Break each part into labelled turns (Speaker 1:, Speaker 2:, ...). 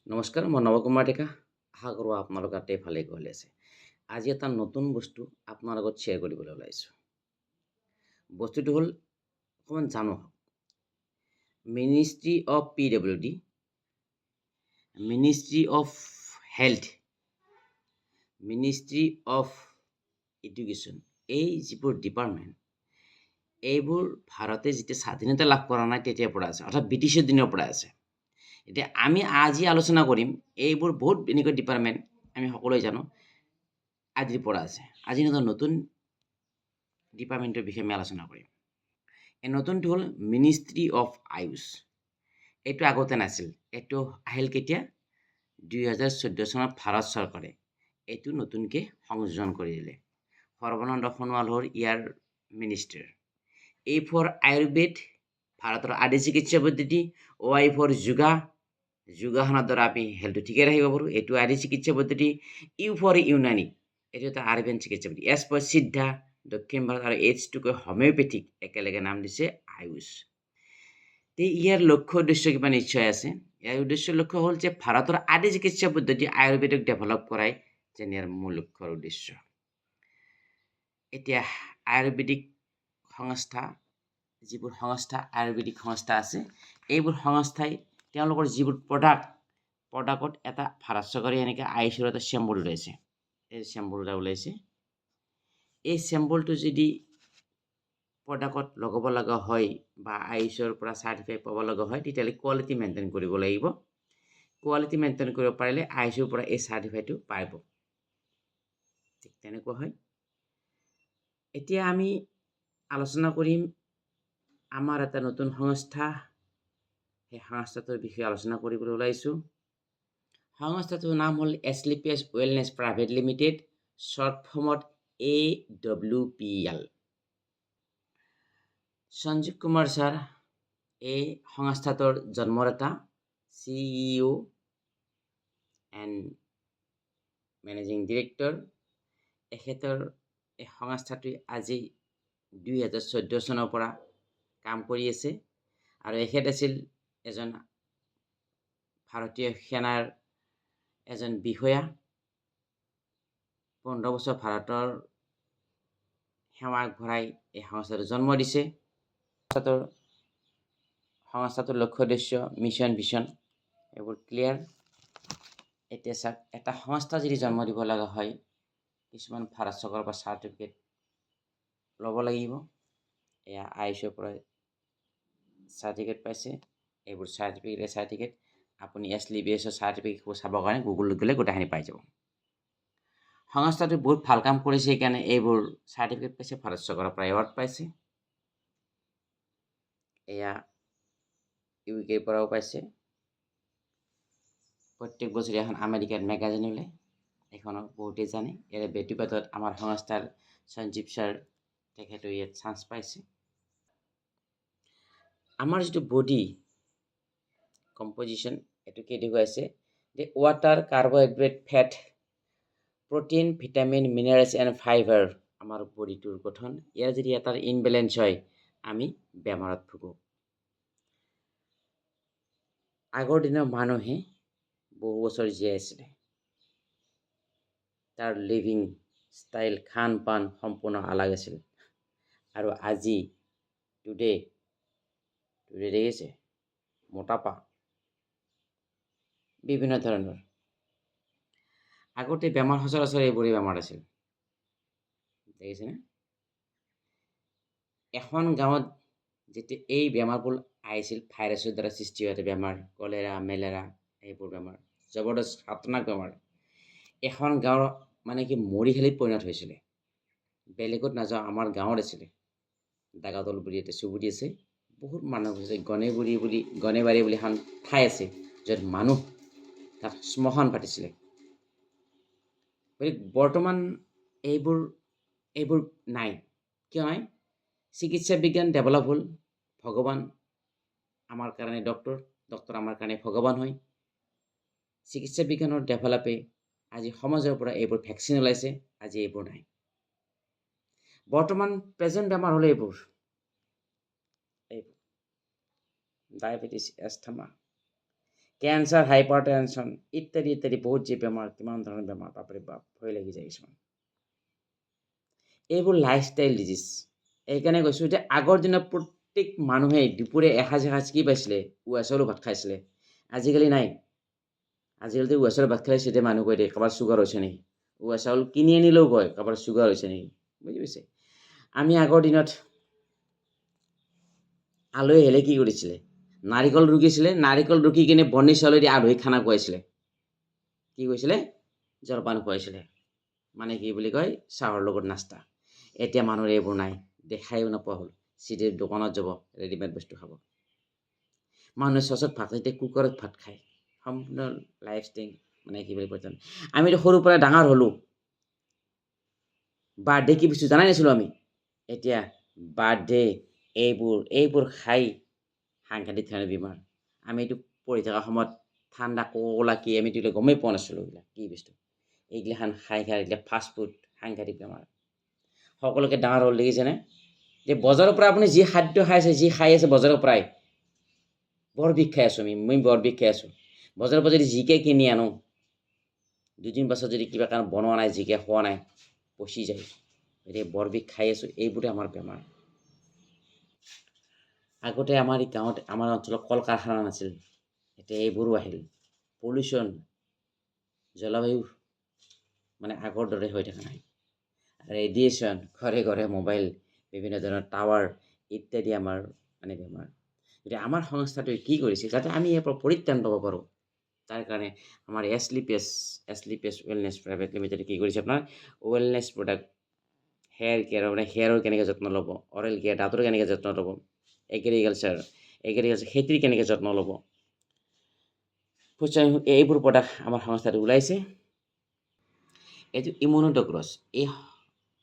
Speaker 1: নমস্কাৰ, মই নৱকুমাৰ ডেকা। আশা কৰোঁ আপোনালোক তাতে ভালে কুশলে আছে। আজি এটা নতুন বস্তু আপোনাৰ লগত শ্বেয়াৰ কৰিবলৈ ওলাইছোঁ। বস্তুটো হ'ল অকণমান জানো। Ministry of PWD, ministry of health, ministry of education, এই যিবোৰ ডিপাৰ্টমেণ্ট, এইবোৰ ভাৰতে যেতিয়া স্বাধীনতা লাভ কৰা নাই তেতিয়াৰ পৰা আছে, অৰ্থাৎ ব্ৰিটিছৰ দিনৰ পৰা আছে। এতিয়া আমি আজি আলোচনা কৰিম এইবোৰ বহুত এনেকুৱা ডিপাৰ্টমেণ্ট আমি সকলোৱে জানো আজিৰ পৰা আছে। আজি নতুন ডিপাৰ্টমেণ্টৰ বিষয়ে আমি আলোচনা কৰিম। এই নতুনটো হ'ল মিনিষ্ট্ৰী অফ আয়ুষ। এইটো আগতে নাছিল, এইটো আহিল কেতিয়া 2014 চনত ভাৰত চৰকাৰে এইটো নতুনকৈ সংযোজন কৰি দিলে। সৰ্বানন্দ সোণোৱাল হ'ল ইয়াৰ মিনিষ্টাৰ। A for আয়ুৰ্বেদ, ভাৰতৰ আদি চিকিৎসা পদ্ধতি। Y for যোগাসনৰ দ্বাৰা আমি হেল্থটো ঠিকে ৰাখিব পাৰোঁ, এইটো আদি চিকিৎসা পদ্ধতি। ইউ ফৰ ইউনানী, এইটো এটা আয়ুৰ্বেদ চিকিৎসা পদ্ধতি। এছ ফৰ সিদ্ধা, দক্ষিণ ভাৰত, আৰু H2 হোমিওপেথিক, একেলগে নাম দিছে আয়ুষ। ইয়াৰ লক্ষ্য উদ্দেশ্য কিবা নিশ্চয় আছে। ইয়াৰ উদ্দেশ্য লক্ষ্য হ'ল যে ভাৰতৰ আদি চিকিৎসা পদ্ধতি আয়ুৰ্বেদক ডেভেলপ কৰাই যেন ইয়াৰ মূল লক্ষ্যৰ উদ্দেশ্য। এতিয়া আয়ুৰ্বেদিক সংস্থা, যিবোৰ সংস্থা আয়ুৰ্বেদিক সংস্থা আছে, এইবোৰ সংস্থাই তেওঁলোকৰ যিবোৰ প্ৰডাক্টত এটা ভাৰত চৰকাৰে এনেকৈ আয়ুষৰ এটা চেম্বল ওলাইছে। এই চেম্বল এটা ওলাইছে। এই চেম্বলটো যদি প্ৰডাক্টত লগাব লগা হয় বা আয়ুষৰ পৰা চাৰ্টিফাই পাব লগা হয়, তেতিয়াহ'লে কোৱালিটি মেইনটেইন কৰিব লাগিব। কোৱালিটি মেইনটেইন কৰিব পাৰিলে আয়ুষৰ পৰা এই চাৰ্টিফাইটো পাব। ঠিক তেনেকুৱা হয়। এতিয়া আমি আলোচনা কৰিম আমাৰ এটা নতুন সংস্থা, সেই সংস্থাটোৰ বিষয়ে আলোচনা কৰিবলৈ ওলাইছোঁ। সংস্থাটোৰ নাম হ'ল SLPS wellness private limited, short ফৰ্মত AWPL। সঞ্জীৱ কুমাৰ ছাৰ এই সংস্থাটোৰ জন্মদাতা, CEO এণ্ড মেনেজিং ডিৰেক্টৰ। এখেতৰ এই সংস্থাটোৱে আজি 2014 চনৰ পৰা কাম কৰি আছে, আৰু এখেত আছিল এজন ভাৰতীয় সেনাৰ এজন বিষয়া। 15 বছৰ ভাৰতৰ সেৱা আগবঢ়াই এই সংস্থাটো জন্ম দিছে। সংস্থাটোৰ লক্ষ্য উদ্দেশ্য, মিছন ভিছন এইবোৰ ক্লিয়াৰ। এতিয়া চাওক, এটা সংস্থা যদি জন্ম দিব লগা হয়, কিছুমান ভাৰত চৰকাৰৰ পৰা চাৰ্টিফিকেট ল'ব লাগিব। এয়া আয়ুষৰ পৰা চাৰ্টিফিকেট পাইছে। এইবোৰ চাৰ্টিফিকেট আপুনি SLPSৰ চাৰ্টিফিকেটবোৰ চাবৰ কাৰণে গুগলত গ'লে গোটেইখিনি পাই যাব। সংস্থাটোৱে বহুত ভাল কাম কৰিছে, সেইকাৰণে এইবোৰ চাৰ্টিফিকেট পাইছে, ভাৰত চৰকাৰৰ পৰা এৱাৰ্ড পাইছে। এয়া UK পৰাও পাইছে। প্ৰত্যেক বছৰে এখন আমেৰিকাত মেগাজিন ওলায়, এইখনক বহুতেই জানে। ইয়াৰে ব্যক্তিগতত আমাৰ সংস্থাৰ সঞ্জীৱ ছাৰ, তেখেতেও ইয়াত চান্স পাইছে। আমাৰ যিটো বডি কম্পজিশ্যন, এইটো কি দেখুৱাইছে যে water, carbohydrate, fat, protein, vitamin, minerals and fibre আমাৰ বডিটোৰ গঠন। ইয়াৰ যদি এটা ইনবেলেঞ্চ হয়, আমি বেমাৰত ভুগোঁ। আগৰ দিনৰ মানুহে বহু বছৰ জীয়াই আছিলে। তাৰ লিভিং ষ্টাইল, খান পান সম্পূৰ্ণ আলাগ আছিল। আৰু আজি টুডে দেখিছে মোটাপা বিভিন্ন ধৰণৰ। আগতে বেমাৰ সচৰাচৰ এইবোৰেই বেমাৰ আছিল, দেখিছেনে? এখন গাঁৱত যেতিয়া এই বেমাৰবোৰ আহিছিল, ভাইৰাছৰ দ্বাৰা সৃষ্টি হোৱা বেমাৰ, কলেৰা, মেলেৰা, এইবোৰ বেমাৰ জবৰদস্ত খাতৰনাক বেমাৰ। এখন গাঁৱৰ মানে কি মৰিশালীত পৰিণত হৈছিলে। বেলেগত নাযাওঁ, আমাৰ গাঁৱত আছিলে। দাগাতল বুলি এটা চুবুৰি আছে, বহুত মানুহ আছে। গণেবাৰী বুলি এখন ঠাই আছে, য'ত মানুহ তাত শ্মশান পাতিছিলে। বৰ্তমান এইবোৰ নাই। কিয় নাই? চিকিৎসা বিজ্ঞান ডেভেলপ হ'ল। ভগৱান আমাৰ কাৰণে ডক্তৰ আমাৰ কাৰণে ভগৱান হয়। চিকিৎসা বিজ্ঞানৰ ডেভেলপে আজি সমাজৰ পৰা এইবোৰ ভেকচিন ওলাইছে, আজি এইবোৰ নাই। বৰ্তমান প্ৰেজেণ্ট বেমাৰ হ'লে এইবোৰ ডায়েবেটিছ, এষ্টামা, কেঞ্চাৰ, হাইপাৰ টেনশ্যন ইত্যাদি ইত্যাদি বহুত যি বেমাৰ, কিমান ধৰণৰ বেমাৰ, বাপৰে বাপ, ভয় লাগি যায় কিছুমান। এইবোৰ লাইফষ্টাইল ডিজিজ। এইকাৰণে কৈছোঁ যে আগৰ দিনত প্ৰত্যেক মানুহে দুপৰীয়া এসাঁজ কি পাইছিলে? উৱা চাউলৰ ভাত খাইছিলে। আজিকালি নাই। আজিকালিতো উৱা চাউলৰ ভাত খালে চিধা মানুহ কৈ দিয়ে কাৰোবাৰ চুগাৰ হৈছে নেকি। উৱা চাউল কিনি আনিলেও কয় কাৰোবাৰ চুগাৰ হৈছে নেকি, বুজি পাইছে? আমি আগৰ দিনত আলহী আহিলে কি কৰিছিলে? নাৰিকল ৰুকিছিলে, নাৰিকল ৰুকি কিনে বৰ্ণি চাউলেদি আলহীক খানা খুৱাইছিলে। কি কৈছিলে? জলপান খুৱাইছিলে। মানে কি বুলি কয়? চাহৰ লগত নাস্তা। এতিয়া মানুহৰ এইবোৰ নাই, দেখাইও নোপোৱা হ'ল। চিটিৰ দোকানত যাব, ৰেডিমেড বস্তু খাব। মানুহে চচত ভাত খাই, এতিয়া কুকাৰত ভাত খায়। সম্পূৰ্ণ লাইফষ্টাইল মানে কি বুলি কয়, আমিতো সৰুৰ পৰা ডাঙৰ হ'লোঁ। বাৰ্থডে কি বস্তু জানাই নাছিলোঁ আমি। এতিয়া বাৰ্থডে এইবোৰ খাই সাংঘাতিক ধৰণৰ বেমাৰ। আমি এইটো পঢ়ি থকা সময়ত ঠাণ্ডা ক'লা কি আমি তেতিয়া গমেই পোৱা নাছিলোঁ এইবিলাক কি বস্তু। এইগিলাখান খাই এইগিলা ফাষ্ট ফুড সাংঘাতিক বেমাৰ। সকলোকে ডাঙৰ হ'ল দেখিছেনে? যে বজাৰৰ পৰা আপুনি যি খাদ্য খাইছে, যি খাই আছে বজাৰৰ পৰাই, বৰ বিষ খাই আছোঁ মই বৰ বিষ খাই আছোঁ। বজাৰৰ পৰা যদি জিকে কিনি আনো, দুদিন পাছত যদি কিবা কাৰণ বনোৱা নাই, জিকে খোৱা নাই, পচি যায়। এতিয়া বৰ বিষ খাই আছোঁ, এইবোৰে আমাৰ বেমাৰ। আগতে আমাৰ এই গাঁৱত, আমাৰ অঞ্চলত কল কাৰখানা নাছিল। এতিয়া এইবোৰো আহিল। পলিউশ্যন, জলবায়ু মানে আগৰ দৰে হৈ থকা নাই। ৰেডিয়েশ্যন, ঘৰে ঘৰে মোবাইল, বিভিন্ন ধৰণৰ টাৱাৰ ইত্যাদি আমাৰ মানে বেমাৰ। গতিকে আমাৰ সংস্থাটোৱে কি কৰিছে যাতে আমি ইয়াৰ পৰা পৰিত্ৰাণ পাব পাৰোঁ, তাৰ কাৰণে আমাৰ এছলিপিএছ ৱেলনেছ প্ৰাইভেট লিমিটেডে কি কৰিছে? আপোনাৰ ৱেলনেছ প্ৰডাক্ট, হেয়াৰ কেয়াৰ, মানে হেয়াৰৰ কেনেকৈ যত্ন ল'ব, অৰেল কেয়াৰ, দাঁতৰ কেনেকৈ যত্ন ল'ব, এগ্ৰিকালচাৰ খেতিৰ কেনেকৈ যত্ন ল'ব, এইবোৰ প্ৰডাক্ট আমাৰ সংস্থাটো ওলাইছে। এইটো ইমিউনোডগ্ৰছ, এই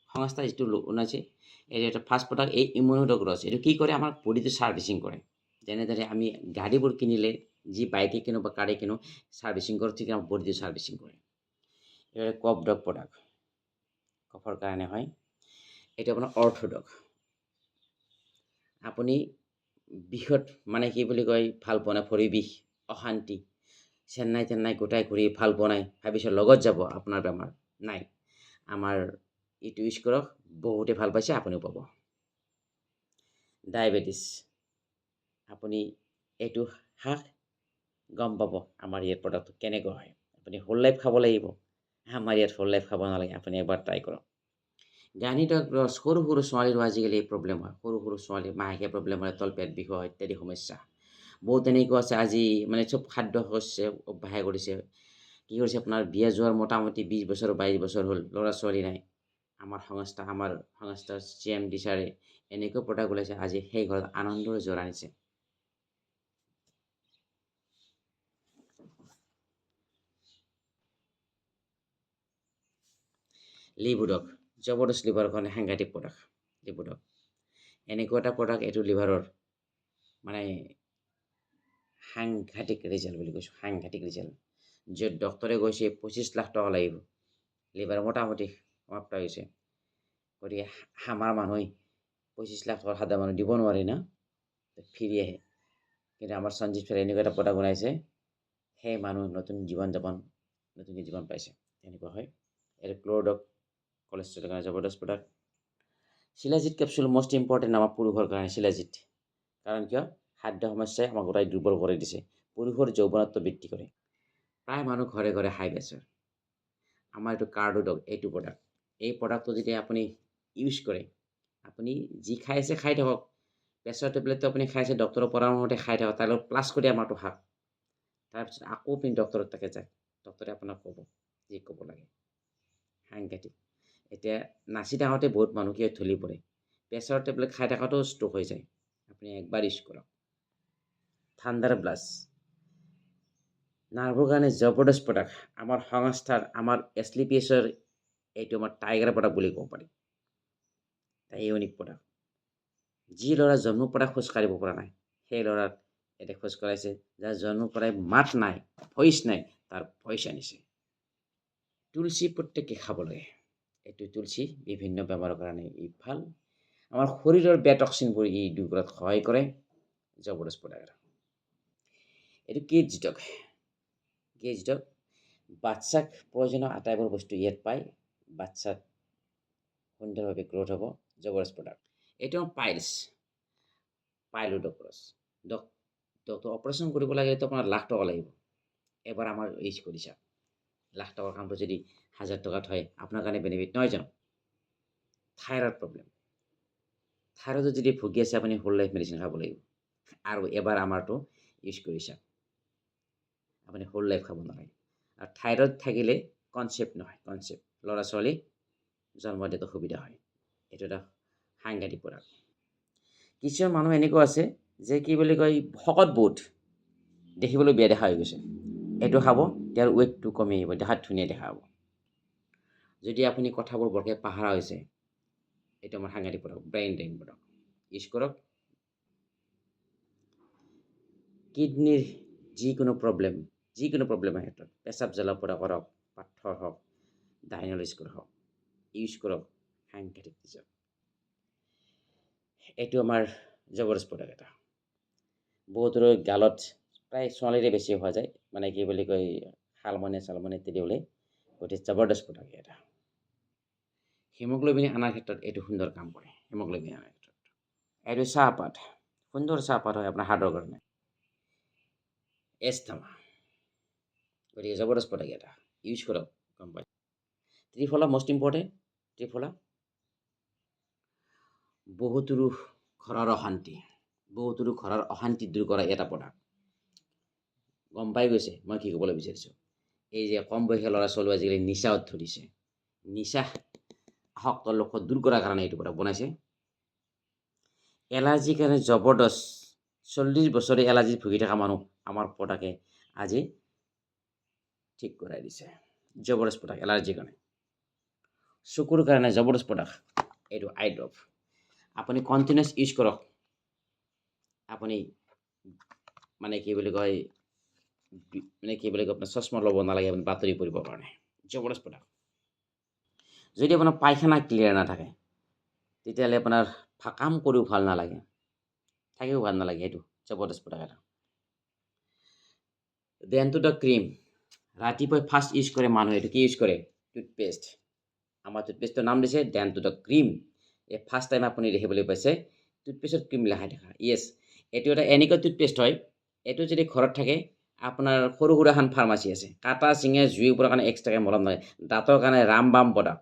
Speaker 1: সংস্থা যিটো ওলাইছে, এইটো এটা ফাৰ্ষ্ট প্ৰডাক্ট। এই ইমিউনোডগ্ৰছ এইটো কি কৰে? আমাৰ বডিটো ছাৰ্ভিচিং কৰে। যেনেদৰে আমি গাড়ীবোৰ কিনিলে যি বাইকে কিনো বা কাৰে কিনো ছাৰ্ভিচিং কৰোঁ, ঠিক আমাৰ বডিটো ছাৰ্ভিচিং কৰে। এইটো কফ ডগ প্ৰডাক্ট, কফৰ কাৰণে হয়। এইটো আপোনাৰ অৰ্থডগ। আপুনি বিষত মানে কি বুলি কয়, ভাল পোৱা নাই, ভৰি বিষ, অশান্তি, চেন্নাই গোটাই ঘূৰি ভাল পোৱা নাই, ভাবিছে লগত যাব, আপোনাৰ বেমাৰ নাই। আমাৰ এইটো ইউজ কৰক, বহুতে ভাল পাইছে, আপুনিও পাব। ডায়েবেটিছ, আপুনি এইটো শাক গম পাব আমাৰ ইয়াৰ প্ৰডাক্টটো কেনেকুৱা হয়। আপুনি হোল লাইফ খাব লাগিব, আমাৰ ইয়াত হোল লাইফ খাব নালাগে, আপুনি এবাৰ ট্ৰাই কৰক। গাইনিটগ্ৰছ, সৰু সৰু ছোৱালীৰো আজিকালি এই প্ৰব্লেম হয়। সৰু সৰু ছোৱালী মাহেকীয়া প্ৰব্লেম হয়, তলপেট বিষ হয় ইত্যাদি সমস্যা বহুত এনেকুৱা আছে। আজি মানে চব খাদ্য শস্য অভ্যাস কৰিছে। কি কৰিছে? আপোনাৰ বিয়া যোৱাৰ মোটামুটি 20 বছৰ 22 বছৰ হ'ল, ল'ৰা ছোৱালী নাই। আমাৰ সংস্থাৰ CMD ছাৰে এনেকুৱা প্ৰডাক্ট ওলাইছে, আজি সেই ঘৰত আনন্দৰ জোৰ আনিছে। লিবুডক, জবৰদস্ত লিভাৰৰ কাৰণে সাংঘাতিক প্ৰডাক্ট। লিবুডক এনেকুৱা এটা প্ৰডাক্ট, এইটো লিভাৰৰ মানে সাংঘাতিক ৰিজাল্ট বুলি কৈছোঁ, সাংঘাতিক ৰিজাল্ট। য'ত ডক্টৰে কৈছে 25 লাখ টকা লাগিব, লিভাৰ মোটামুটি সমাপ্ত হৈছে। গতিকে আমাৰ মানুহে 25 লাখ টকা সাধাৰণ মানুহ দিব নোৱাৰে না, ফিৰি আহে। কিন্তু আমাৰ সঞ্জীৱ ছাৰে এনেকুৱা এটা প্ৰডাক্ট বনাইছে, সেই মানুহ নতুন জীৱন পাইছে। তেনেকুৱা হয়। এইটো ক্ল'ৰডক, কলেষ্ট্ৰলৰ কাৰণে জবৰদস্ত product. Shilajit capsule, most important আমাৰ পুৰুষৰ কাৰণে শিলাজিৎ। কাৰণ কিয়? খাদ্য সমস্যাই আমাক গোটাই দুৰ্বল কৰি দিছে, পুৰুষৰ যৌৱনত্ব বৃদ্ধি কৰে। প্ৰায় মানুহ ঘৰে ঘৰে হাই প্ৰেছাৰ। আমাৰ এইটো কাৰ্ডোডক, এইটো প্ৰডাক্ট। এই প্ৰডাক্টটো যেতিয়া আপুনি ইউজ কৰে, আপুনি যি খাই আছে খাই থাকক। প্ৰেছাৰ টেবলেটটো আপুনি খাইছে, ডক্টৰৰ পৰামৰ্শমতে খাই থাকক, তাৰ লগত প্লাছ কৰি আমাৰটো খাওক। তাৰপিছত আকৌ আপুনি ডক্টৰৰ তাকে যাওক, ডক্টৰে আপোনাক ক'ব যি ক'ব লাগে। সাংঘাতিক। এতিয়া নাচি থাকোঁতে বহুত মানুহ কি ঢলি পৰে, প্ৰেছাৰৰ টেবলেট খাই থকাতেও ষ্ট্ৰক হৈ যায়। আপুনি একবাৰ ইউজ কৰক। থাণ্ডাৰ ব্লাছ, নাৰ্ভৰ কাৰণে জবৰদস্ত প্ৰডাক্ট। আমাৰ সংস্থাৰ, আমাৰ এছলিপিএছৰ এইটো আমাৰ টাইগাৰ প্ৰডাক্ট বুলি ক'ব পাৰি। Unique product. যি ল'ৰা জন্মৰ পৰা খোজ কাঢ়িব পৰা নাই, সেই ল'ৰাক এতিয়া খোজ কঢ়াইছে। যাৰ জন্মৰ পৰাই মাত নাই, ভইচ নাই, তাৰ ভইচ আনিছে। তুলসী প্ৰত্যেকে খাব লাগে। এইটো তুলসী বিভিন্ন বেমাৰৰ কাৰণে ই ভাল। আমাৰ শৰীৰৰ বেয়া টক্সিনবোৰ ই দূৰ কৰাত সহায় কৰে। জবৰদস্ত প্ৰডাক্ট। এইটো কিডছ ডগ। কিডছ ডগ বাচ্চাক প্ৰয়োজনীয় আটাইবোৰ বস্তু ইয়াত পায়। বাচ্চাত সুন্দৰভাৱে গ্ৰোথ হ'ব। জবৰদস্ত প্ৰডাক্ট। এইটো পাইলোডক্ৰছ। ডক্টৰ অপাৰেশ্যন কৰিব লাগিলেতো আপোনাৰ লাখ টকা লাগিব। এবাৰ আমাৰ ইউজ কৰিছা, লাখ টকাৰ কামটো যদি 1000 টকাত হয় আপোনাৰ কাৰণে বেনিফিট নহয় জানো? থাইৰয়ড প্ৰব্লেম, থাইৰয়ডত যদি ভুগি আছে আপুনি হোল লাইফ মেডিচিন খাব লাগিব। আৰু এবাৰ আমাৰটো ইউজ কৰিছা, আপুনি হোল লাইফ খাব নালাগে। আৰু থাইৰয়ড থাকিলে কনচেপ্ট নহয়, কনচেপ্ট ল'ৰা ছোৱালী জন্ম দিয়াটো সুবিধা হয়। এইটো এটা সাংঘাতিক প্ৰডাক্ট। কিছুমান মানুহ এনেকুৱা আছে যে কি বুলি কয় শকত বহুত, দেখিবলৈ বেয়া দেখা হৈ গৈছে। এইটো খাব, তেওঁৰ ৱেইটটো কমি আহিব, দেখাত ধুনীয়া দেখা হ'ব। যদি আপুনি কথাবোৰ বৰকৈ পাহৰা হৈছে, এইটো আমাৰ সাংঘাতিক product, brain drain product. Use কৰক। কিডনিৰ যিকোনো প্ৰব্লেমৰ ক্ষেত্ৰত, পেচাব জ্বলা পৰা কৰক, পাথৰ হওক, ডাইনলিস্কৰ হওক, ইউজ কৰক। সাংঘাতিক ৰিজাল্ট। এইটো আমাৰ জবৰদস্ত প্ৰডাক্ট এটা। বহুতৰ গালত প্ৰায় ছোৱালীৰে বেছি হোৱা যায়, মানে কি বুলি কয় শালমইনা ইত্যাদি ওলাই, গতিকে জবৰদস্ত প্ৰডাক্ট এটা। হিমোগ্ল'বিন আনাৰ ক্ষেত্ৰত এইটো সুন্দৰ কাম কৰে। হিমোগ্ল'বিন আনাৰ ক্ষেত্ৰত এইটো চাহপাত, সুন্দৰ চাহপাত হয় আপোনাৰ হাৰ্টৰ কাৰণে। এষ্টামা, গতিকে জবৰদস্ত প্ৰডাক্ট এটা, ইউজ কৰক। গম পাই ত্ৰিফলা মষ্ট ইম্পৰ্টেণ্ট। ত্ৰিফলা বহুতৰো ঘৰৰ অশান্তি দূৰ কৰা এটা প্ৰডাক্ট। গম পাই গৈছে মই কি ক'বলৈ বিচাৰিছোঁ। এই যে কম বয়সীয়া ল'ৰা ছোৱালী আজিকালি নিচাত ধৰিছে, নিচা আসক্ত লক্ষ্য দূৰ কৰাৰ কাৰণে এইটো প্ৰডাক্ট বনাইছে। এলাৰ্জিৰ কাৰণে জবৰদস্ত। 40 বছৰে এলাৰ্জি ভুগি থকা মানুহ আমাৰ প্ৰডাক্টে আজি ঠিক কৰাই দিছে। জবৰদস্ত প্ৰডাক্ট এলাৰ্জিৰ কাৰণে। চকুৰ কাৰণে জবৰদস্ত প্ৰডাক্ট এইটো আই ড্ৰপ। আপুনি কণ্টিনিউছ ইউজ কৰক। আপুনি মানে কি বুলি কয় আপোনাৰ চশমা ল'ব নালাগে, আপুনি বাতৰি পঢ়িবৰ কাৰণে। জবৰদস্ত প্ৰডাক্ট। যদি আপোনাৰ পায়খানা ক্লিয়াৰ নাথাকে, তেতিয়াহ'লে আপোনাৰ কাম কৰিও ভাল নালাগে, থাকিও ভাল নালাগে। এইটো জবৰদস্ত প্ৰডাক্ট এটা। ডেণ্টুডা ক্ৰীম ৰাতিপুৱাই ফাৰ্ষ্ট ইউজ কৰে মানুহে। এইটো কি ইউজ কৰে? টুথপেষ্ট। আমাৰ টুথপেষ্টৰ নাম দিছে ডেণ্টুডা ক্ৰীম। এই ফাৰ্ষ্ট টাইম আপুনি দেখিবলৈ পাইছে টুথপেষ্টত ক্ৰীম লাগাই থকা। য়েছ, এইটো এটা এনেকুৱা টুথপেষ্ট হয়, এইটো যদি ঘৰত থাকে আপোনাৰ সৰু সুৰা এখন ফাৰ্মাচী আছে, কাটা চিঙে জুই পৰা কাৰণে এক্সট্ৰাকৈ মলম নহয়। দাঁতৰ কাৰণে ৰামবাম প্ৰডাক্ট।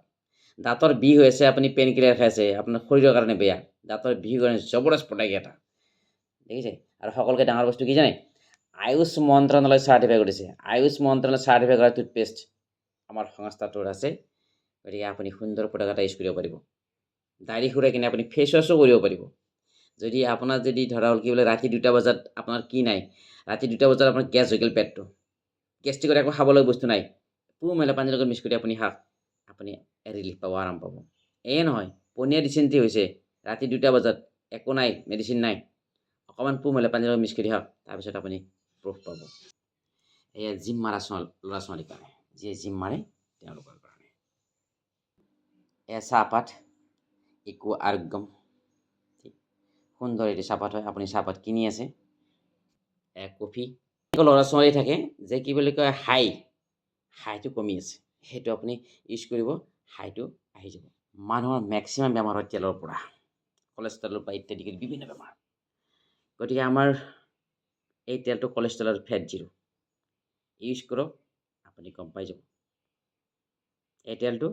Speaker 1: দাঁতৰ বিষ হৈ আছে, আপুনি পেইন কিলাৰ খাই আছে, আপোনাৰ শৰীৰৰ কাৰণে বেয়া। দাঁতৰ বিষ কাৰণে জবৰদস্ত প্ৰডাক্ট এটা, দেখিছে? আৰু সকলোকে ডাঙৰ বস্তু কি জানে? আয়ুষ মন্ত্ৰালয় চাৰ্টিফাই কৰিছে। আয়ুষ মন্ত্ৰালয় চাৰ্টিফাই কৰা টুথপেষ্ট আমাৰ সংস্থাটোৰ আছে। গতিকে আপুনি সুন্দৰ প্ৰডাক্ট এটা ইউজ কৰিব পাৰিব। দাড়ি খুৰাই কিনে আপুনি ফেচ ৱাছো কৰিব পাৰিব। যদি আপোনাৰ যদি ধৰা হ'ল কি বোলে ৰাতি 2টা বজাত আপোনাৰ কি নাই, ৰাতি 2টা বজাত আপোনাৰ গেছ হৈ গ'ল, পেটটো গেষ্ট্ৰিকত একো খাবলৈ বস্তু নাই, মেলা পানীৰ লগত মিক্স কৰি আপুনি খাওক, আপুনি ৰিলিফ পাব, আৰাম পাব। এয়ে নহয়, পনীয়া ডিচেণ্ট্ৰি হৈছে ৰাতি 2টা বজাত, একো নাই, মেডিচিন নাই, অকণমান মেলা পানীৰ লগত মিক্স কৰি খাওক, তাৰপিছত আপুনি প্ৰুফ পাব। এয়া জিম মাৰা ল'ৰা ছোৱালীৰ কাৰণে, যিয়ে জিম মাৰে তেওঁলোকৰ কাৰণে। এয়া চাহপাত ইকো আৰোগ্যম, সুন্দৰ এইটো চাহপাত হয়। আপুনি চাহপাত কিনি আছে। কফি ল'ৰা ছোৱালী থাকে যে কি বুলি কয় হাইটো কমি আছে, সেইটো আপুনি ইউজ কৰিব, হাইটো আহি যাব। মানুহৰ মেক্সিমাম বেমাৰ হয় তেলৰ পৰা, কলেষ্ট্ৰলৰ পৰা ইত্যাদি কৰি বিভিন্ন বেমাৰ। গতিকে আমাৰ এই তেলটো কলেষ্ট্ৰলৰ ফেট জিৰ', ইউজ কৰক, আপুনি গম পাই যাব। এই তেলটো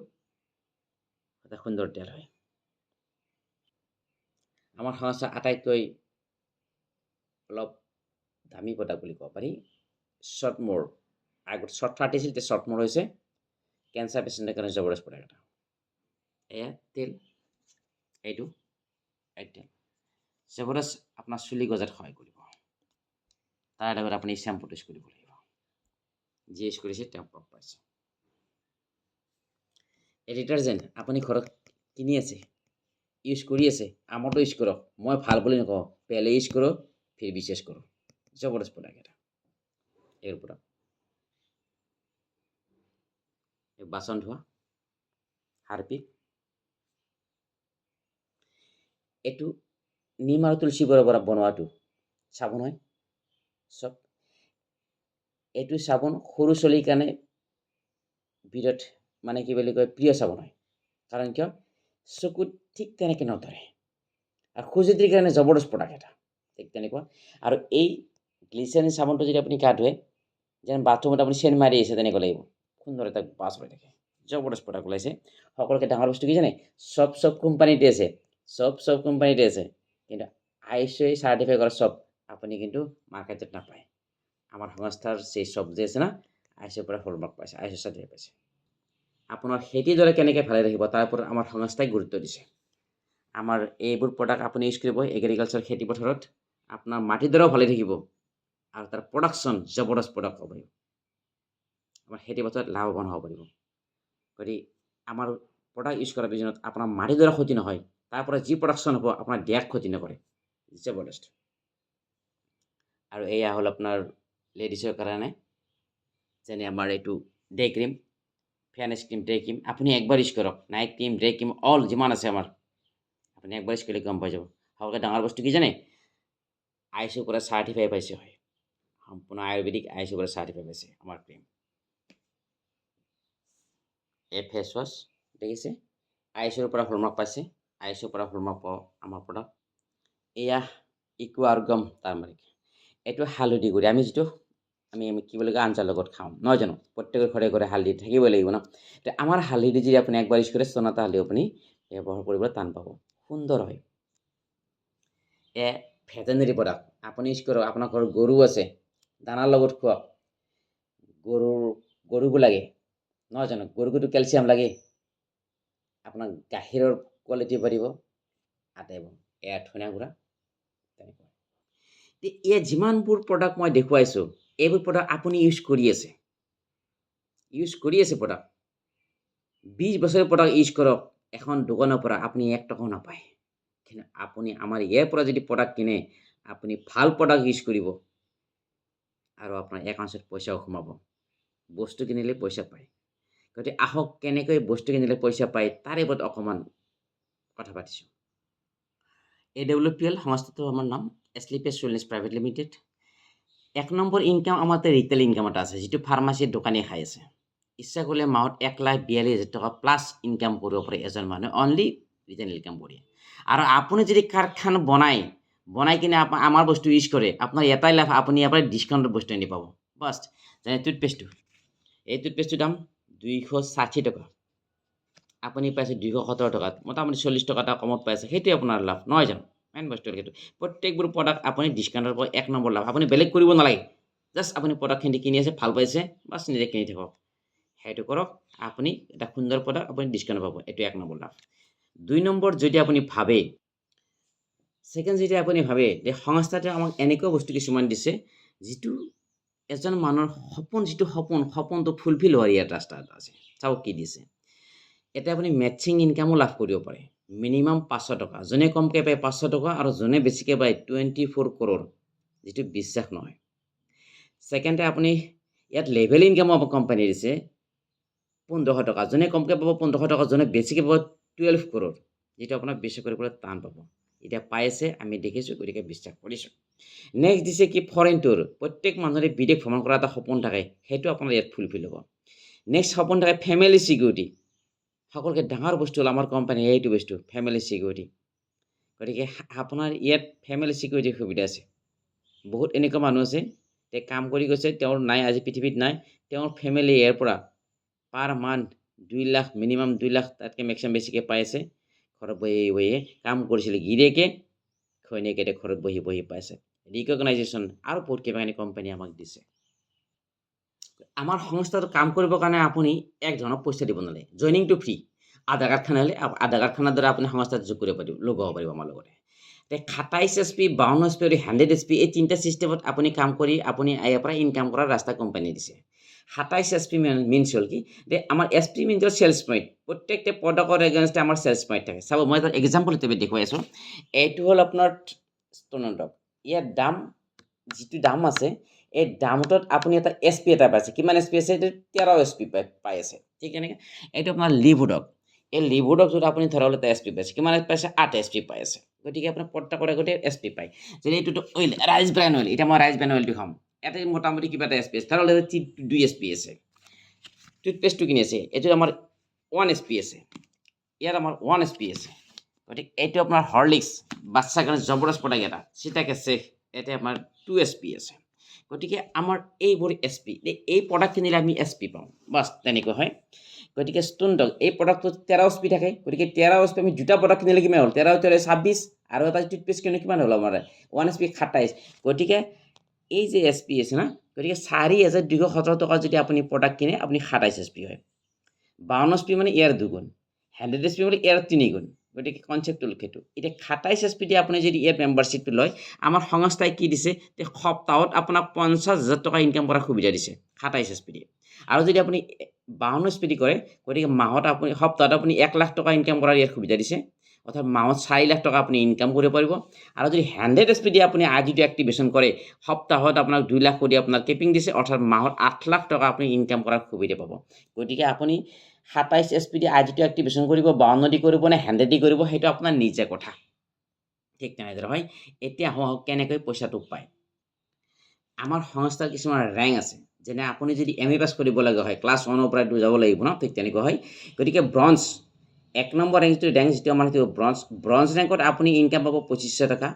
Speaker 1: এটা সুন্দৰ তেল হয়। আমাৰ সংস্থাৰ আটাইতকৈ অলপ দামী প্ৰডাক্ট বুলি ক'ব পাৰি শ্বৰ্টমোৰ। আগত শ্বৰ্ট 30 আছিল, এতিয়া শ্বৰ্টমোৰ হৈছে। কেঞ্চাৰ পেচেণ্টৰ কাৰণে জবৰদস্ত প্ৰডাক্ট এটা। এয়া তেল, এইটো তেল জবৰদস্ত আপোনাৰ চুলি গজাত সহায় কৰিব। তাৰ লগত আপুনি শ্বেম্পুটো ইউজ কৰিব লাগিব। যি ইউজ কৰিছে তেওঁ প্ৰফ পাইছে। এই ডিটাৰজেণ্ট আপুনি ঘৰত কিনি আছে, ইউজ কৰি আছে, আমাৰটো ইউজ কৰক। মই ভাল বুলি নকওঁ, পেলে ইউজ কৰক, ফিৰ বিশ্বাস কৰক। জবৰদস্ত প্ৰডাক্ট এটা। এৰ পৰা বাচন ধোৱা, হাৰপিক, এইটো নিম আৰু তুলসী পৰা বনোৱাটো চাবোন হয়। চব এইটো চাবোন সৰু চলিৰ কাৰণে বিৰাট মানে কি বুলি কয় প্ৰিয় চাবোন হয় কাৰণ কিয় চকুত ঠিক তেনেকৈ নধৰে আৰু খজুৱতিৰ কাৰণে জবৰদস্ত প্ৰডাক্ট এটা ঠিক তেনেকুৱা আৰু এই গ্লিচাৰিন চাবোনটো যদি আপুনি গা ধুৱে যেন বাথৰুমত আপুনি চেন মাৰি আছে তেনেকুৱা লাগিব সুন্দৰ এটা বাছ হৈ থাকে জবৰদস্ত প্ৰডাক্ট ওলাইছে সকলোকে ডাঙৰ বস্তু কি জানে চব কোম্পানীতে আছে চব কোম্পানীতে আছে কিন্তু ISO চাৰ্টিফাই কৰা চব আপুনি কিন্তু মাৰ্কেটত নাপায় আমাৰ সংস্থাৰ সেই চব যে আছে না ISO পৰা হলমাৰ্ক পাইছে ISO চাৰ্টিফাই পাইছে আপোনাৰ খেতিডৰা কেনেকৈ ভালে ৰাখিব তাৰ ওপৰত আমাৰ সংস্থাই গুৰুত্ব দিছে আমাৰ এইবোৰ প্ৰডাক্ট আপুনি ইউজ কৰিব এগ্ৰিকালচাৰ খেতি পথাৰত আপোনাৰ মাটিডৰাও ভালে থাকিব আৰু তাৰ প্ৰডাকশ্যন জবৰদস্ত প্ৰডাক্ট হ'ব পাৰিব আমাৰ খেতি পথাৰত লাভৱান হ'ব পাৰিব গতিকে আমাৰ প্ৰডাক্ট ইউজ কৰাৰ পিছত আপোনাৰ মাটিডৰা ক্ষতি নহয় তাৰ পৰা যি প্ৰডাকশ্যন হ'ব আপোনাৰ দেহক ক্ষতি নকৰে জবৰদস্ত আৰু এয়া হ'ল আপোনাৰ লেডিছৰ কাৰণে যেনে আমাৰ এইটো day cream fairness cream day cream আপুনি একবাৰ ইউজ কৰক night cream day cream all যিমান আছে আমাৰ আপুনি একবাৰ ইউজ কৰিলে গম পাই যাব সকলোকে ডাঙৰ বস্তু কি জানে ISO পৰা চাৰ্টিফাই পাইছে হয় সম্পূৰ্ণ আয়ুৰ্বেদিক ISO পৰা চাৰ্টিফাই পাইছে আমাৰ ক্ৰীম এই ফেচ ৱাছ দেখিছে ISO পৰা হলমাৰ্ক পাইছে ISO পৰা হলমাৰ্ক পাওঁ আমাৰ প্ৰডাক্ট এয়া ইকো আৰ্গম টাৰ্মাৰিক এইটো হালধি গুড়ি আমি যিটো আমি কি বুলি কয় আঞ্জাৰ লগত খাওঁ নহয় জানো প্ৰত্যেকৰ ঘৰে ঘৰে হালধি থাকিবই লাগিব ন তো আমাৰ হালধি যদি আপুনি একবাৰ ইউজ কৰে চনাটা হালধি আপুনি ব্যৱহাৰ কৰিবলৈ টান পাব সুন্দৰ হয় ভেটেনেৰি প্ৰডাক্ট আপুনি ইউজ কৰক আপোনাৰ ঘৰত গৰু আছে দানাৰ লগত খুৱাওক গৰুকো লাগে নহয় জানো গৰুকোতো কেলছিয়াম লাগে আপোনাৰ গাখীৰৰ কোৱালিটি বাঢ়িব আটাইব এয়া ধনিয়া গুড়া তেনেকুৱা এয়া যিমানবোৰ প্ৰডাক্ট মই দেখুৱাইছোঁ এইবোৰ প্ৰডাক্ট আপুনি ইউজ কৰি আছে প্ৰডাক্ট 20 বছৰৰ প্ৰডাক্ট ইউজ কৰক এখন দোকানৰ পৰা আপুনি 1 টকাও নাপায় কিন্তু আপুনি আমাৰ ইয়াৰ পৰা যদি প্ৰডাক্ট কিনে আপুনি ভাল প্ৰডাক্ট ইউজ কৰিব আৰু আপোনাৰ একাউণ্টত পইচাও সোমাব বস্তু কিনিলে পইচা পায় গতিকে আহক কেনেকৈ বস্তু কিনিলে পইচা পায় তাৰে ওপৰত অকণমান কথা পাতিছোঁ AWPL সংস্থাটো আমাৰ নাম Asclepius wellness private limited 1 number income আমাৰ ৰিটেল ইনকাম এটা আছে যিটো ফাৰ্মাচীৰ দোকানী খাই আছে ইচ্ছা কৰিলে মাহত 1,42,000 টকা প্লাছ ইনকাম কৰিব পাৰে এজন মানুহে অনলি ৰিটেল ইনকাম কৰি আৰু আপুনি যদি কাৰখানা বনাই কিনে আমাৰ বস্তু ইউজ কৰে আপোনাৰ এটাই লাভ আপুনি ইয়াৰ পৰা ডিছকাউণ্টৰ বস্তু আনি পাব বাছ যেনে টুথপেষ্টটো এই টুথপেষ্টটোৰ দাম 260 টকা আপুনি পাইছে 270 টকাত মোটামুটি 40 টকা এটা কমত পাইছে সেইটোৱে আপোনাৰ লাভ নহয় জানো মেইন বস্তু সেইটো প্ৰত্যেকবোৰ প্ৰডাক্ট আপুনি ডিছকাউণ্টৰ পৰা 1 নম্বৰ লাভ আপুনি বেলেগ কৰিব নালাগে জাষ্ট আপুনি প্ৰডাক্টখিনি কিনি আছে ভাল পাইছে বাছ নিজে কিনি থাকক সেইটো কৰক আপুনি এটা সুন্দৰ প্ৰডাক্ট আপুনি ডিছকাউণ্ট পাব এইটো 1 নম্বৰ লাভ 2 নম্বৰ যদি আপুনি ভাবে সেকেন্ড যদি আপুনি ভাবে যে সংস্থাটোৱে আমাক এনেকুৱা বস্তু কিছুমান দিছে যিটো এজন মানুহৰ সপোনটো ফুলফিল হোৱাৰ ইয়াত ৰাস্তা এটা আছে চাওক কি দিছে এটা আপুনি মেচিং ইনকামো লাভ কৰিব পাৰে মিনিমাম 500 টকা যোনে কমকৈ পায় 500 টকা আৰু যোনে বেছিকৈ পায় 24 crore যিটো বিশ্বাস নহয় সেকেন্ডে আপুনি ইয়াত লেভেল ইনকামো কোম্পানী দিছে 1500 টকা যোনে কমকৈ পাব 1500 টকা যোনে বেছিকৈ পাব 12 crore যেটা আপোনাৰ বিশ্বাস কৰিবলৈ টান পাব এটা পাইছে আমি দেখিছোঁ গতিকে বিশ্বাস কৰিছোঁ নেক্সট দিছে কি ফৰেন টুৰ প্ৰত্যেক মানুহৰে বিদেশ ভ্ৰমণ কৰা এটা সপোন থাকে সেইটো আপোনাৰ ইয়াত ফুলফিল হ'ব নেক্সট সপোন থাকে ফেমিলি সিকিউৰিটি সকলোকে ডাঙৰ বস্তু হ'ল আমাৰ কোম্পানী এইটো বস্তু ফেমিলি সিকিউৰিটি গতিকে আপোনাৰ ইয়াত ফেমিলি সিকিউৰিটিৰ সুবিধা আছে বহুত এনেকুৱা মানুহ আছে তে কাম কৰি গৈছে তেওঁৰ নাই আজি পৃথিৱীত নাই তেওঁৰ ফেমিলি ইয়াৰ পৰা per month 2 lakh minimum 2 lakh তাতকৈ মেক্সিমাম বেছিকৈ পাইছে ঘৰত বহি কাম কৰিছিল গিৰিয়েকে ঘৈণীয়েকে ঘৰত বহি পাইছে ৰিকগনাইজেশ্যন আৰু বহুত কিবাকিনি কোম্পানী আমাক দিছে আমাৰ সংস্থাটো কাম কৰিবৰ কাৰণে আপুনি 1 ধৰণৰ পইচা দিব নালাগে জইনিংটো ফ্ৰী আধাৰ কাৰ্ড খান হ'লে আধাৰ কাৰ্ড খানৰ দ্বাৰা আপুনি সংস্থাত যোগ কৰিব পাৰিব লগাব পাৰিব আমাৰ লগতে 27 SP 52 SP আৰু 100 SP এই তিনিটা চিষ্টেমত আপুনি কাম কৰি আপুনি ইয়াৰ পৰা ইনকাম কৰাৰ ৰাস্তা কোম্পানী দিছে 27 SP মিনছ হ'ল কি যে আমাৰ SP মিনছ হ'ল চেলছ পইণ্ট প্ৰত্যেকটা প্ৰডাক্টৰ এগেইনষ্টে আমাৰ চেলছ পইণ্ট থাকে চাব মই এটা এক্সাম্পল হিচাপে দেখুৱাই আছোঁ এইটো হ'ল আপোনাৰ ষ্ট'নৰ ডগ ইয়াৰ দাম যিটো দাম আছে এই দামটোত আপুনি এটা SP এটা পাইছে কিমান SP আছে এইটো 13 SP পাই আছে ঠিক এনেকৈ এইটো আপোনাৰ লিভুডক এই লিভুডক যদি আপুনি ধৰাবলৈ এটা SP পাইছে কিমান পাইছে 8 SP পাই আছে গতিকে আপোনাৰ প্ৰত্যেকৰে গোটেই SP পায় যদি এইটোতো অইল ৰাইচ ব্ৰেন অইল এতিয়া মই ৰাইচ ব্ৰেন অইলটো খাম এটা মোটামুটি কিবা এটা এছ পি আছে, তাহলে 2 এছ পি আছে। টুথপেষ্টটো কিনি আছে, এইটো আমাৰ 1 এছ পি আছে, ইয়াত আমাৰ 1 এছ পি আছে। গতিকে এইটো আপোনাৰ হৰলিক্স বাচ্চাৰ কাৰণে জবৰদস্ত প্ৰডাক্ট এটা, চিটাকে শেষ, এটা আপোনাৰ 2 এছ পি আছে। গতিকে আমাৰ এইবোৰ এছ পি, এই প্ৰডাক্ট কিনিলে আমি এছ পি পাওঁ, বাছ তেনেকৈ হয়। গতিকে ষ্টোন ডগ এই প্ৰডাক্টটোত 13 এছ পি থাকে। গতিকে 13 এছ পি আমি দুটা প্ৰডাক্ট কিনিলে কিমান হ'ল, 13 26, আৰু এটা টুথপেষ্ট কিনিলে কিমান হ'ল আমাৰ 1 এছ পি 27। গতিকে এই যে এছ পি আছে না, গতিকে 4217 টকা যদি আপুনি প্ৰডাক্ট কিনে আপুনি 27 এছ পি হয়। 52 এছ পি মানে ইয়াৰ 2 গুণ, 100 এছ পি মানে ইয়াৰ 3 গুণ। গতিকে কনচেপ্টটো সেইটো। এতিয়া 27 এছ পি দি আপুনি যদি ইয়াৰ মেম্বাৰশ্বিপটো লয়, আমাৰ সংস্থাই কি দিছে, সপ্তাহত আপোনাক 50,000 টকা ইনকাম কৰাৰ সুবিধা দিছে 27 এছ পি দি। আৰু যদি আপুনি 52 এছ পি দি কৰে, গতিকে মাহত আপুনি সপ্তাহত আপুনি 1 লাখ টকা ইনকাম কৰাৰ ইয়াৰ সুবিধা দিছে, অৰ্থাৎ মাহত 4 লাখ টকা আপুনি ইনকাম কৰিব পাৰিব। আৰু যদি 100 এছ পি দি আপুনি আজিটো এক্টিভেশ্যন কৰে, সপ্তাহত আপোনাক 2 লাখ কৰি আপোনাৰ কেপিং দিছে, অৰ্থাৎ মাহত 8 লাখ টকা আপুনি ইনকাম কৰাৰ সুবিধা পাব। গতিকে আপুনি 27 এছ পি দি আজিটো এক্টিভেশ্যন কৰিব, 52 দি কৰিব নে 100 দি কৰিব, সেইটো আপোনাৰ নিজে কথা। ঠিক তেনেদৰে হয়। এতিয়া আহক কেনেকৈ পইচাটো পায়। আমাৰ সংস্থাৰ কিছুমান ৰেংক আছে, যেনে আপুনি যদি এম এ পাছ কৰিব লগা হয়, ক্লাছ 1ৰ পৰা যাব লাগিব ন, ঠিক তেনেকুৱা হয়। গতিকে ব্ৰঞ্জ 1 নম্বৰ ৰেংক যিটো আমাৰ সেইটো ব্ৰঞ্জ ৰেংকত আপুনি ইনকাম পাব 2500 টকা।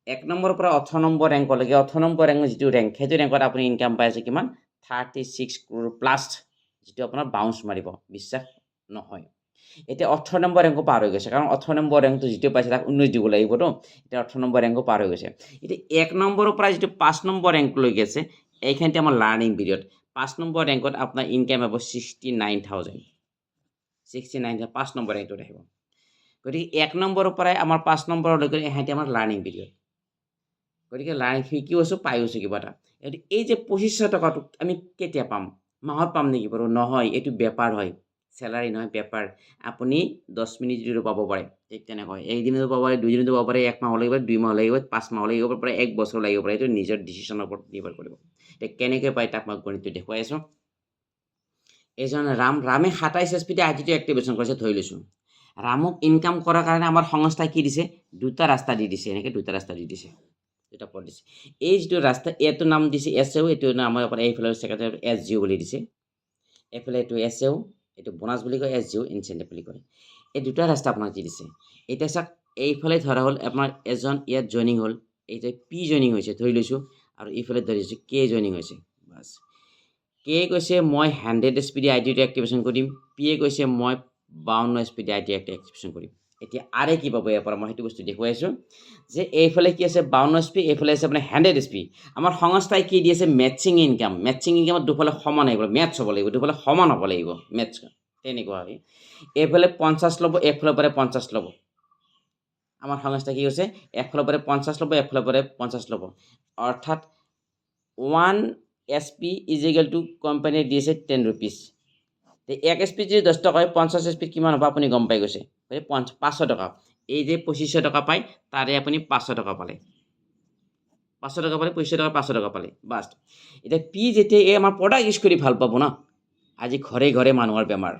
Speaker 1: 1 নম্বৰৰ পৰা 18 নম্বৰ ৰেংকলৈকে, 18 নম্বৰ ৰেংকৰ যিটো ৰেংক, সেইটো ৰেংকত আপুনি ইনকাম পাই আছে কিমান 36 crore প্লাছ, যিটো আপোনাৰ বাউন্স মাৰিব, বিশ্বাস নহয়। এতিয়া 18 নম্বৰ ৰেংকো পাৰ হৈ গৈছে, কাৰণ 18 নম্বৰ ৰেংকটো যিটো পাইছে তাক 19 দিব লাগিবতো, এতিয়া 18 নম্বৰ ৰেংকো পাৰ হৈ গৈছে। এতিয়া 1 নম্বৰৰ পৰা যিটো 5 নম্বৰ ৰেংকলৈকে আছে, এইখিনিতে আমাৰ লাৰ্ণিং পিৰিয়ড। 5 নম্বৰ ৰেংকত আপোনাৰ ইনকাম হ'ব 69,000, 5 নম্বৰ ৰেংকত আহিব। গতিকে 1 নম্বৰৰ পৰাই আমাৰ 5 নম্বৰলৈকে এহেঁতি আমাৰ লাৰ্ণিং পিৰিয়ড। গতিকে লাৰ্ণিং শিকিও আছোঁ, পাইও আছোঁ কিবা এটা। এই যে 2500 টকাটো আমি কেতিয়া পাম, মাহত পাম নেকি বাৰু? নহয়, এইটো বেপাৰ হয়, চেলাৰী নহয়, বেপাৰ। আপুনি 10 মিনিট যিটো পাব পাৰে, ঠিক তেনেকৈ একদিনতো পাব পাৰে, 2 দিনতো পাব পাৰে, 1 মাহ লাগিব, 2 মাহ লাগিব, 5 মাহ লাগিব পাৰে, 1 বছৰ লাগিব পাৰে, এইটো নিজৰ ডিচিশ্যনৰ ওপৰত নিৰ্ভৰ কৰিব। এতিয়া কেনেকৈ পায় তাক মই গণিতটো দেখুৱাই আছোঁ। এজন ৰামে 27 এছ পি দি আজিটো এক্টিভেশ্যন কৰিছে, ধৰি লৈছোঁ। ৰামক ইনকাম কৰাৰ কাৰণে আমাৰ সংস্থাই কি দিছে, দুটা ৰাস্তা দি দিছে, এনেকৈ দুটা ৰাস্তা দি দিছে, দুটা পথ দিছে। এই যিটো ৰাস্তা, এইটো নাম দিছে SAO, এইটো নাম আপোনাৰ এইফালে ছেক্ৰেটাৰী SGO বুলি দিছে, এইফালে এইটো SAO, এইটো বোনাছ বুলি কয়, SGO ইনচেণ্টিভ বুলি কয়। এই দুটা ৰাস্তা আপোনাক দি দিছে। এতিয়া চাওক, এইফালে ধৰা হ'ল আপোনাৰ এজন ইয়াত জইনিং হ'ল, এইটো P জইনিং হৈছে ধৰি লৈছোঁ, আৰু এইফালে ধৰিছোঁ K জইনিং হৈছে। বাছ, K কৈছে মই 100 এছ পি দি আইডিটো এক্টিভেশ্যন কৰিম, P কৈছে মই 52 এছ পি দি আইডি এক্টিভেশ্যন কৰিম। এতিয়া আৰে কি পাব ইয়াৰ পৰা, মই সেইটো বস্তু দেখুৱাই আছোঁ যে এইফালে কি আছে 52 এছ পি, এইফালে আছে আপোনাৰ 100 এছ পি। আমাৰ সংস্থাই কি দি আছে, মেটচিং ইনকাম। মেটচিং ইনকামত দুফালে সমান আহিব, মেটচ হ'ব লাগিব, দুফালে সমান হ'ব লাগিব, মেটচ তেনেকুৱা হয়। এইফালে 50 ল'ব, একফালৰ পৰা 50 ল'ব। আমাৰ সংস্থাই কি কৈছে, একফালৰ পৰা 50 ল'ব, একফালৰ পৰা 50 ল'ব, অৰ্থাৎ 1 S P is equal to কোম্পানীয়ে দি আছে 10 rupees। 1 এছ পি যদি 10 টকা হয়, 50 এছ পি কিমান হ'ব আপুনি গম পাই গৈছে, 500 টকা। এই যে 2500 টকা পায়, তাৰে আপুনি 500 টকা পালে, 500 টকা পালে, 2500 টকা 500 টকা পালে, বাছ। এতিয়া পি যেতিয়া এই আমাৰ প্ৰডাক্ট ইউজ কৰি ভাল পাব না, আজি ঘৰে ঘৰে মানুহৰ বেমাৰ,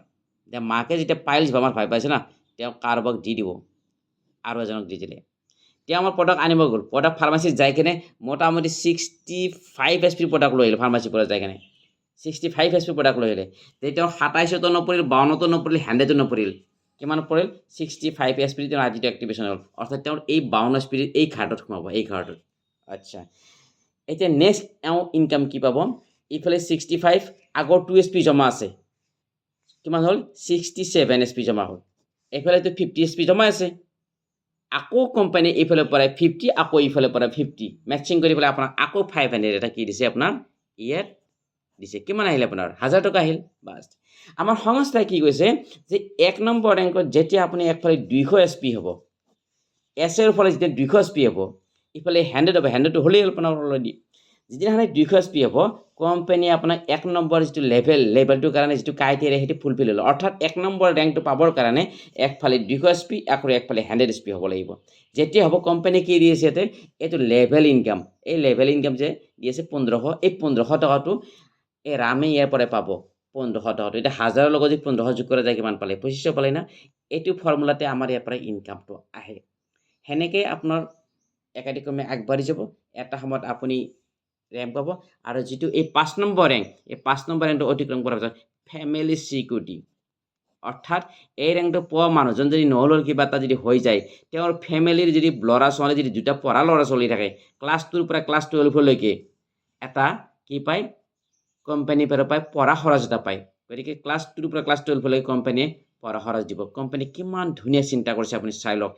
Speaker 1: এতিয়া মাকে যেতিয়া পাইলছ বেমাৰ ভয় পাইছে না, তেওঁ কাৰোবাক দি দিব, আৰু এজনক দি দিলে, তেওঁ আমাৰ প্ৰডাক্ট আনিব গ'ল, প্ৰডাক্ট ফাৰ্মাচীত যাই কিনে মোটামুটি 65 এছ পি প্ৰডাক্ট লৈ আহিলে, ফাৰ্মাচীৰ পৰা যাই কিনে 65 এছ পি প্ৰডাক্ট লৈ আহিলে। তেতিয়া 27তো নপৰিল, 52তো নপৰিল, 100তো নপৰিল, কিমান পৰিল 65 এছ পি তেওঁৰ আজিটো এক্টিভেশ্যন হ'ল, অৰ্থাৎ তেওঁৰ এই 52 এছ পি এই ঘাটত সোমাব, এই ঘাটত। আচ্ছা, এতিয়া নেক্সট এওঁ ইনকাম কি পাব, ইফালে 65, আগৰ 2 এছ পি জমা আছে, কিমান হ'ল 67 এছ পি জমা হ'ল, এইফালেতো 50 এছ পি জমা আছে, আকৌ কোম্পানী এইফালৰ পৰা 50, আকৌ এইফালৰ পৰা 50, মেটচিং কৰি পেলাই আপোনাক আকৌ 500 এটা কি দিছে, আপোনাৰ ইয়াত দিছে। কিমান আহিল আপোনাৰ 1000 টকা আহিল, বাছ। আমাৰ সংস্থাই কি কৈছে যে 1 নম্বৰ ৰেংকত যেতিয়া আপুনি একফালে 200 এছ পি হ'ব, এছৰ ফালে যেতিয়া 200 এছ পি হ'ব, ইফালে 100 হ'ব, 100টো হ'লেই আপোনাৰ অলৰেডি। যিদিনাখনে 200 এছ পি হ'ব, কোম্পানীয়ে আপোনাক 1 নম্বৰ যিটো লেভেলটোৰ কাৰণে যিটো ক্ৰাইটেৰিয়া সেইটো ফুলফিল হ'ল, অৰ্থাৎ 1 নম্বৰ ৰেংকটো পাবৰ কাৰণে একফালে 200 এছ পি, আকৌ একফালে 100 এছ পি হ'ব লাগিব। যেতিয়া হ'ব, কোম্পানীয়ে কি দি আছে ইয়াতে, এইটো লেভেল ইনকাম, এই লেভেল ইনকাম যে দি আছে 1500, এই 1500 টকাটো এই ৰামে ইয়াৰ পৰাই পাব 1500 টকাটো। এতিয়া 1000ৰ লগত যদি 1500 যোগ কৰা যায় কিমান পালে, 2500 পালে না। এইটো ফৰ্মুলাতে আমাৰ ইয়াৰ পৰা ইনকামটো আহে। সেনেকৈ আপোনাৰ একাডেমিক আগবাঢ়ি যাব, এটা সময়ত আপুনি ৰেংক পাব আৰু যিটো এই 5 নম্বৰ ৰেংক এই 5 নম্বৰ ৰেংকটো অতিক্ৰম কৰাৰ পিছত ফেমিলি চিকিউৰিটি অৰ্থাৎ এই ৰেংকটো পোৱা মানুহজন যদি নহ'লৰ কিবা এটা যদি হৈ যায় তেওঁৰ ফেমিলিৰ যদি ল'ৰা ছোৱালী যদি দুটা পঢ়া ল'ৰা ছোৱালী থাকে ক্লাছ 2ৰ পৰা ক্লাছ 12লৈকে এটা কি পায় কোম্পানীৰ পৰা পায় পঢ়া খৰচ এটা পায় গতিকে ক্লাছ 2ৰ পৰা ক্লাছ 12লৈকে কোম্পানীয়ে পঢ়া খৰচ দিব কোম্পানী কিমান ধুনীয়া চিন্তা কৰিছে আপুনি চাই লওক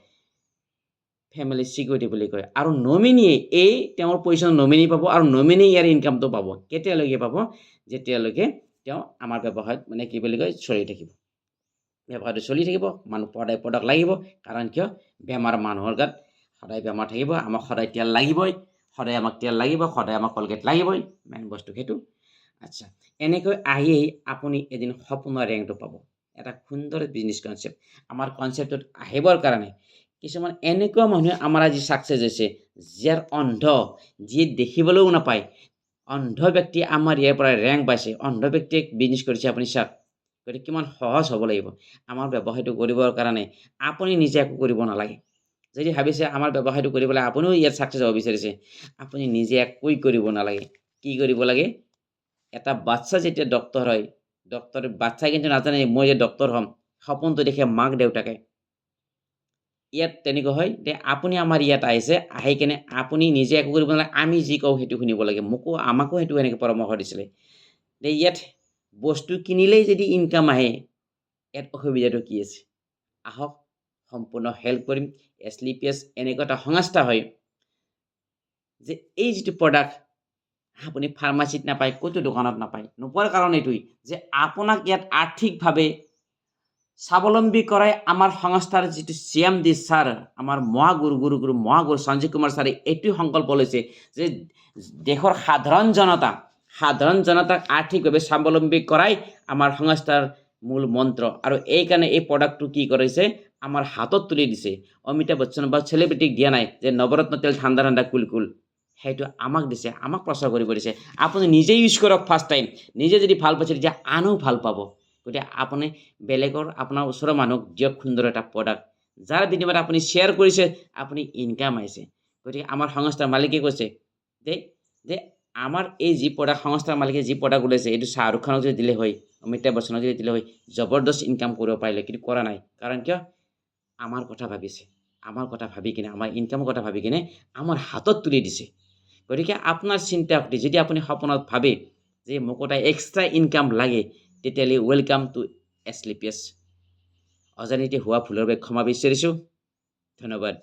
Speaker 1: ফেমিলি চিকিউৰিটি বুলি কয় আৰু নমিনীয়ে এই তেওঁৰ পইচা নমিনী পাব আৰু নমিনী ইয়াৰ ইনকামটো পাব কেতিয়ালৈকে পাব যেতিয়ালৈকে তেওঁ আমাৰ ব্যৱসায়ত মানে কি বুলি কয় চলি থাকিব ব্যৱসায়টো চলি থাকিব মানুহ সদায় প্ৰডাক্ট লাগিব কাৰণ কিয় বেমাৰ মানুহৰ গাত সদায় বেমাৰ থাকিব আমাক সদায় তেল লাগিবই সদায় আমাক তেল লাগিব সদায় আমাক কলগেট লাগিবই মেইন বস্তু সেইটো আচ্ছা এনেকৈ আহি আপুনি এদিন সপোনৰ ৰেংকটো পাব এটা সুন্দৰ বিজনেছ কনচেপ্ট আমাৰ কনচেপ্টত আহিবৰ কাৰণে কিছুমান এনেকুৱা মানুহে আমাৰ আজি ছাকচেছ হৈছে যাৰ অন্ধ যিয়ে দেখিবলৈও নাপায় অন্ধ ব্যক্তি আমাৰ ইয়াৰ পৰা ৰেংক পাইছে অন্ধ ব্যক্তিয়ে বিজনেছ কৰিছে আপুনি চাওক গতিকে কিমান সহজ হ'ব লাগিব আমাৰ ব্যৱসায়টো কৰিবৰ কাৰণে আপুনি নিজে একো কৰিব নালাগে যদি ভাবিছে আমাৰ ব্যৱসায়টো কৰিবলৈ আপুনিও ইয়াত ছাকচেছ হ'ব বিচাৰিছে আপুনি নিজে একোই কৰিব নালাগে কি কৰিব লাগে এটা বাচ্চা যেতিয়া ডক্টৰ হয় ডক্টৰ বাচ্চাই কিন্তু নাজানে মই যে ডক্টৰ হ'ম সপোনটো দেখে মাক দেউতাকে ইয়াত তেনেকুৱা হয় যে আপুনি আমাৰ ইয়াত আহিছে আহি কেনে আপুনি নিজে একো কৰিব নালাগে আমি যি কওঁ সেইটো শুনিব লাগে আমাকো সেইটো এনেকৈ পৰামৰ্শ দিছিলে যে ইয়াত বস্তু কিনিলেই যদি ইনকাম আহে ইয়াত অসুবিধাটো কি আছে আহক সম্পূৰ্ণ হেল্প কৰিম SLPS এনেকুৱা এটা সংস্থা হয় যে এই যিটো প্ৰডাক্ট আপুনি ফাৰ্মাচীত নাপায় ক'তো দোকানত নাপায় নোপোৱাৰ কাৰণ এইটোৱেই যে আপোনাক ইয়াত আৰ্থিকভাৱে স্বাৱলম্বী কৰাই আমাৰ সংস্থাৰ যিটো CMD ছাৰ আমাৰ মহাগুৰু সঞ্জীৱ কুমাৰ ছাৰে এইটো সংকল্প লৈছে যে দেশৰ সাধাৰণ জনতাক আৰ্থিকভাৱে স্বাৱলম্বী কৰাই আমাৰ সংস্থাৰ মূল মন্ত্ৰ আৰু এই কাৰণে এই প্ৰডাক্টটো কি কৰিছে আমাৰ হাতত তুলি দিছে অমিতাভ বচ্চন বা চেলিব্ৰিটিক দিয়া নাই যে নৱৰত্ন তেল ঠাণ্ডা ঠাণ্ডা কুল সেইটো আমাক দিছে আমাক প্ৰচাৰ কৰিব দিছে আপুনি নিজে ইউজ কৰক ফাৰ্ষ্ট টাইম নিজে যদি ভাল পাইছে তেতিয়া আনো ভাল পাব গতিকে আপুনি বেলেগৰ আপোনাৰ ওচৰৰ মানুহক দিয়ক সুন্দৰ এটা প্ৰডাক্ট যাৰ বিনিময়ত আপুনি শ্বেয়াৰ কৰিছে আপুনি ইনকাম আহিছে গতিকে আমাৰ সংস্থাৰ মালিকে কৈছে যে আমাৰ এই যি প্ৰডাক্ট সংস্থাৰ মালিকে যি প্ৰডাক্ট ওলাইছে এইটো শ্বাহৰুখ খানক যদি দিলে হয় অমিতাভ বচ্চনক যদি দিলে হয় জবৰদস্ত ইনকাম কৰিব পাৰিলে কিন্তু কৰা নাই কাৰণ কিয় আমাৰ কথা ভাবিছে আমাৰ কথা ভাবি কিনে আমাৰ ইনকামৰ কথা ভাবি কিনে আমাৰ হাতত তুলি দিছে গতিকে আপোনাৰ চিন্তা শক্তি যদি আপুনি সপোনত ভাবে যে মোক এটা এক্সট্ৰা ইনকাম লাগে তেতিয়াহ'লে ৱেলকাম টু SLPS অজানিতে হোৱা ভুলৰ বাবে ক্ষমা বিচাৰিছোঁ ধন্যবাদ